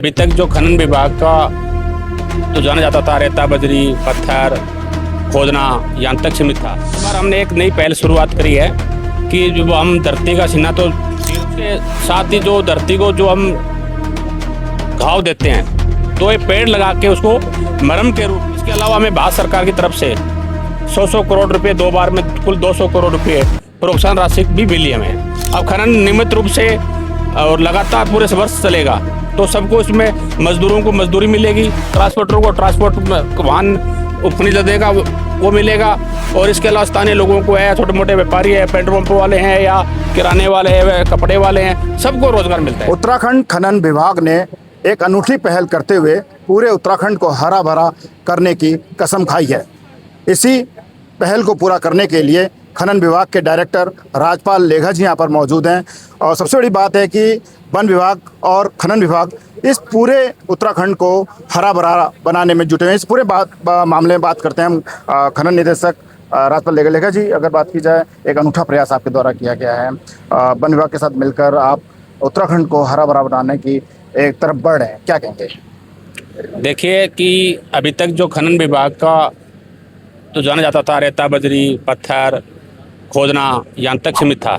अभी तक जो खनन विभाग का तो जाना जाता था रेता बजरी पत्थर खोदना यहाँ तक सीमित था। इस बार हमने एक नई पहल शुरुआत करी है कि जो हम धरती का सीना तो के साथ ही जो धरती को जो हम घाव देते हैं तो एक पेड़ लगा के उसको मरहम के रूप। इसके अलावा हमें भारत सरकार की तरफ से 100 करोड़ रुपए 2 बार में कुल 200 करोड़ रुपए प्रोत्साहन राशि भी मिली हमें। अब खनन नियमित रूप से और लगातार पूरे वर्ष चलेगा तो सबको इसमें मजदूरों को मजदूरी मिलेगी, ट्रांसपोर्टरों को ट्रांसपोर्ट वाहन उपखनिज देगा वो मिलेगा, और इसके अलावा स्थानीय लोगों को है, छोटे मोटे व्यापारी है, पेट्रोल पंप वाले हैं या किराने वाले हैं, कपड़े वाले हैं, सबको रोजगार मिलता है। उत्तराखंड खनन विभाग ने एक अनूठी पहल करते हुए पूरे उत्तराखंड को हरा भरा करने की कसम खाई है। इसी पहल को पूरा करने के लिए खनन विभाग के डायरेक्टर राजपाल लेखा जी यहाँ पर मौजूद हैं। और सबसे बड़ी बात है कि वन विभाग और खनन विभाग इस पूरे उत्तराखंड को हरा भरा बनाने में जुटे हैं। इस पूरे मामले में बात करते हैं हम खनन निदेशक राजपाल लेखा जी। अगर बात की जाए, एक अनूठा प्रयास आपके द्वारा किया गया है, वन विभाग के साथ मिलकर आप उत्तराखंड को हरा भरा बनाने की एक तरफ बढ़ रहे हैं, क्या कहेंगे? देखिए कि अभी तक जो खनन विभाग का तो जाना जाता था रेता बजरी पत्थर खोदना यहाँ तक सीमित था।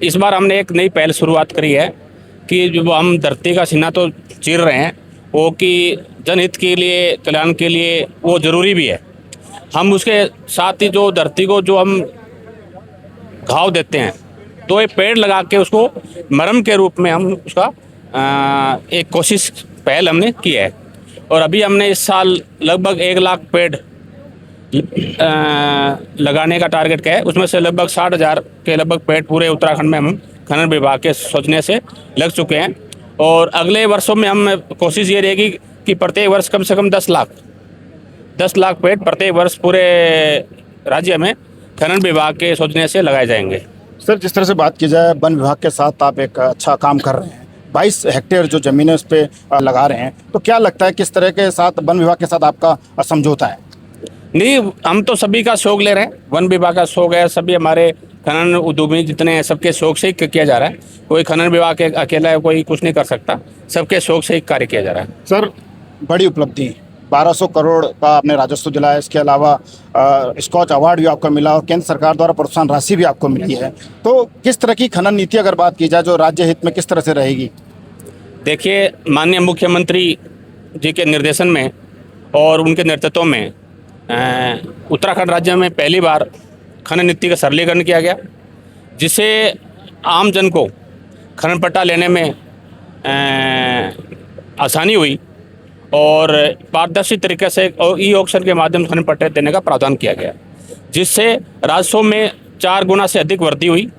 इस बार हमने एक नई पहल शुरुआत करी है कि जो हम धरती का सीना तो चीर रहे हैं वो कि जनहित के लिए कल्याण के लिए वो ज़रूरी भी है। हम उसके साथ ही जो धरती को जो हम घाव देते हैं तो एक पेड़ लगा के उसको मरहम के रूप में हम उसका एक कोशिश पहल हमने की है। और अभी हमने इस साल लगभग 1 लाख पेड़ लगाने का टारगेट किया है। उसमें से लगभग 60,000 के लगभग पेड़ पूरे उत्तराखंड में हम खनन विभाग के सोचने से लग चुके हैं। और अगले वर्षों में हम कोशिश ये रहेगी कि प्रत्येक वर्ष कम से कम 10 लाख पेड़ प्रत्येक वर्ष पूरे राज्य में खनन विभाग के सोचने से लगाए जाएंगे। सर, जिस तरह से बात की जाए, वन विभाग के साथ आप एक अच्छा काम कर रहे हैं, 22 हेक्टेयर जो ज़मीनें उस पर लगा रहे हैं, तो क्या लगता है किस तरह के साथ वन विभाग के साथ आपका समझौता है? नहीं, हम तो सभी का सहयोग ले रहे हैं। वन विभाग का सहयोग है, सभी हमारे खनन उद्योगी जितने हैं सबके सहयोग से ही किया जा रहा है। कोई खनन विभाग के अकेला कोई कुछ नहीं कर सकता, सबके सहयोग से ही कार्य किया जा रहा है। सर, बड़ी उपलब्धि 1200 करोड़ का आपने राजस्व दिलाया, इसके अलावा स्कॉच अवार्ड भी आपको मिला और केंद्र सरकार द्वारा प्रोत्साहन राशि भी आपको मिली है। तो किस तरह की खनन नीति अगर बात की जाए जो राज्य हित में किस तरह से रहेगी? देखिए, माननीय मुख्यमंत्री जी के निर्देशन में और उनके नेतृत्व में उत्तराखंड राज्य में पहली बार खनन नीति का सरलीकरण किया गया, जिससे आम जन को खनन पट्टा लेने में आसानी हुई और पारदर्शी तरीके से और ई ऑक्शन के माध्यम से खनन पट्टे देने का प्रावधान किया गया, जिससे राजस्व में 4 गुना से अधिक वृद्धि हुई।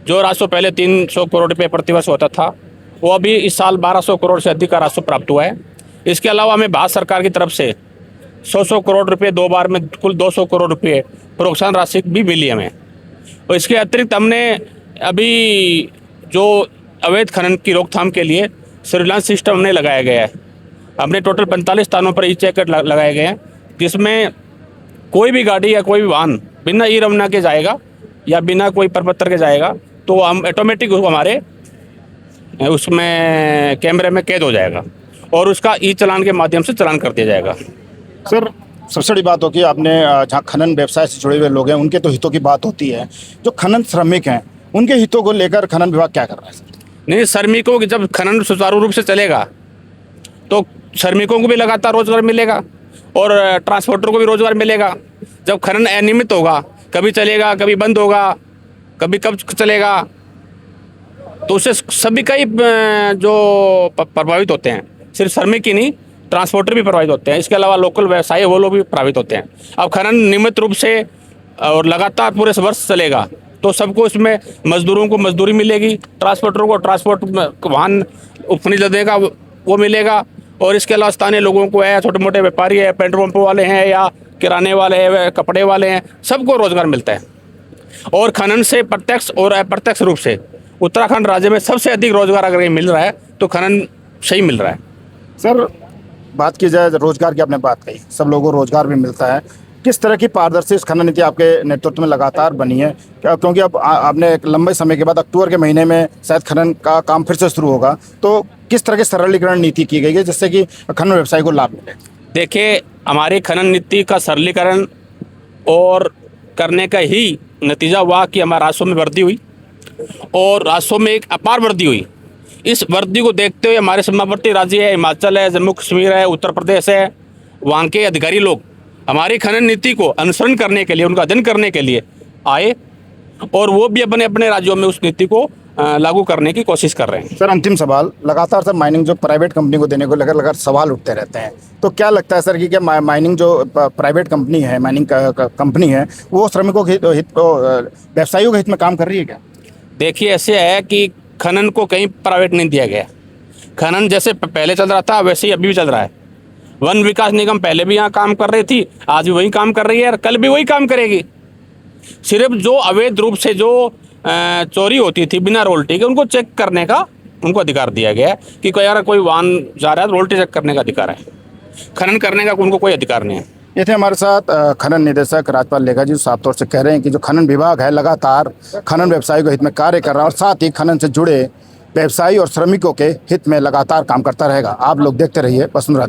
जो राजस्व पहले 300 करोड़ रुपये प्रतिवर्ष होता था वो अभी इस साल 1200 करोड़ से अधिक का राजस्व प्राप्त हुआ है। इसके अलावा हमें भारत सरकार की तरफ से 100 करोड़ रुपए 2 बार में कुल 200 करोड़ रुपए प्रोत्साहन राशि भी मिली हमें। और इसके अतिरिक्त हमने अभी जो अवैध खनन की रोकथाम के लिए सर्विलांस सिस्टम हमने लगाया गया है। हमने टोटल 45 स्थानों पर ई चेकर लगाए गए हैं, जिसमें कोई भी गाड़ी या कोई भी वाहन बिना ई रमना के जाएगा या बिना कोई प्रपत्र के जाएगा तो हम ऑटोमेटिक उसको हमारे उसमें कैमरे में कैद हो जाएगा और उसका ई चालान के माध्यम से चालान कर दिया जाएगा। सर, सबसे बड़ी बात होगी, आपने जहाँ खनन व्यवसाय से जुड़े हुए लोग हैं उनके तो हितों की बात होती है, जो खनन श्रमिक हैं उनके हितों को लेकर खनन विभाग क्या कर रहा है? सर, नहीं, श्रमिकों की जब खनन सुचारू रूप से चलेगा तो श्रमिकों को भी लगातार रोजगार मिलेगा और ट्रांसपोर्टर को भी रोजगार मिलेगा। जब खनन अनियमित होगा, कभी चलेगा कभी बंद होगा, कभी कब चलेगा, तो उससे सभी का ही जो प्रभावित होते हैं, सिर्फ श्रमिक ही नहीं ट्रांसपोर्टर भी प्रभावित होते हैं। इसके अलावा लोकल व्यवसायी वो लोग भी प्रभावित होते हैं। अब खनन नियमित रूप से और लगातार पूरे वर्ष चलेगा तो सबको इसमें मजदूरों को मजदूरी मिलेगी, ट्रांसपोर्टरों को ट्रांसपोर्ट वाहन उपखनिज देगा वो मिलेगा, और इसके अलावा स्थानीय लोगों को है, छोटे मोटे व्यापारी है, पेट्रोल पंप वाले हैं या किराने वाले हैं, कपड़े वाले हैं, सबको रोजगार मिलता है। और खनन से प्रत्यक्ष और अप्रत्यक्ष रूप से उत्तराखंड राज्य में सबसे अधिक रोजगार अगर ये मिल रहा है तो खनन सही मिल रहा है। सर, बात की जाए रोजगार की, आपने बात कही सब लोगों को रोजगार भी मिलता है, किस तरह की पारदर्शी इस खनन नीति आपके नेतृत्व में लगातार बनी है क्योंकि अब आपने एक लंबे समय के बाद अक्टूबर के महीने में शायद खनन का काम फिर से शुरू होगा, तो किस तरह की सरलीकरण नीति की गई है जिससे कि खनन व्यवसाय को लाभ मिले? देखिए, हमारी खनन नीति का सरलीकरण और करने का ही नतीजा हुआ कि हमारे राजस्व में वृद्धि हुई और राजस्व में एक अपार वृद्धि हुई। इस वृद्धि को देखते हुए हमारे सीमावर्ती राज्य है, हिमाचल है, जम्मू कश्मीर है, उत्तर प्रदेश है, वहाँ के अधिकारी लोग हमारी खनन नीति को अनुसरण करने के लिए, उनका अध्ययन करने के लिए आए और वो भी अपने अपने राज्यों में उस नीति को लागू करने की कोशिश कर रहे हैं। सर, अंतिम सवाल, लगातार सर माइनिंग जो प्राइवेट कंपनी को देने को लेकर लगातार सवाल उठते रहते हैं, तो क्या लगता है सर कि क्या माइनिंग जो प्राइवेट कंपनी है, माइनिंग कंपनी है, वो श्रमिकों के व्यवसायियों के हित में काम कर रही है क्या? देखिए, ऐसे है कि खनन को कहीं प्राइवेट नहीं दिया गया। खनन जैसे पहले चल रहा था वैसे ही अभी भी चल रहा है। वन विकास निगम पहले भी यहाँ काम कर रही थी, आज भी वही काम कर रही है और कल भी वही काम करेगी। सिर्फ जो अवैध रूप से जो चोरी होती थी बिना रोल्टी के, उनको चेक करने का उनको अधिकार दिया गया है कि कोई अगर कोई वाहन जा रहा है तो रोल्टी चेक करने का अधिकार है, खनन करने का उनको कोई अधिकार नहीं है। ये थे हमारे साथ खनन निदेशक राजपाल लेखा जी, साफ तौर से कह रहे हैं कि जो खनन विभाग है लगातार खनन व्यवसायी के हित में कार्य कर रहा है और साथ ही खनन से जुड़े व्यवसायी और श्रमिकों के हित में लगातार काम करता रहेगा। आप लोग देखते रहिए वसुंधरा।